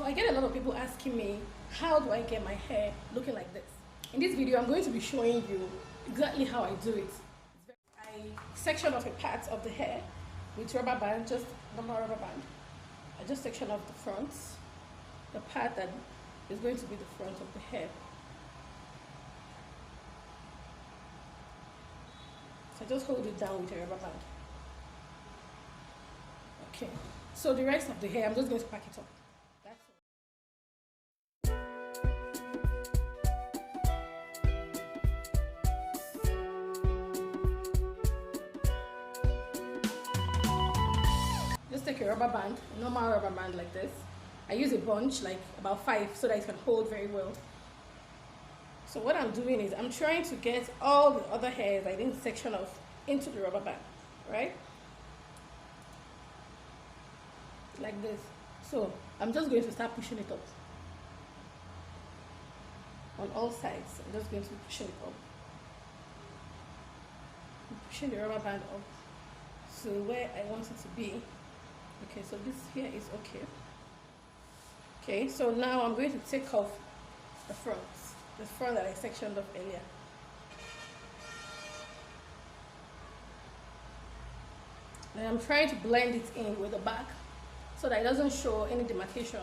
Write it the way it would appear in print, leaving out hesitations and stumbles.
I get a lot of people asking me, how do I get my hair looking like this? In this video, I'm going to be showing you exactly how I do it. I section off a part of the hair with rubber band, just normal rubber band. I just section off the front, the part that is going to be the front of the hair. So I just hold it down with a rubber band. Okay, so the rest of the hair, I'm just going to pack it up. That's all. Just take a rubber band, a normal rubber band like this. I use a bunch, like about 5, so that it can hold very well. So what I'm doing is I'm trying to get all the other hairs I didn't section off into the rubber band, right? Like this. So I'm just going to start pushing it up. On all sides, I'm just going to be pushing it up. I'm pushing the rubber band up to where I want it to be. Okay, so this here is okay. Okay, so now I'm going to take off the front that I sectioned off earlier. And I'm trying to blend it in with the back so that it doesn't show any demarcation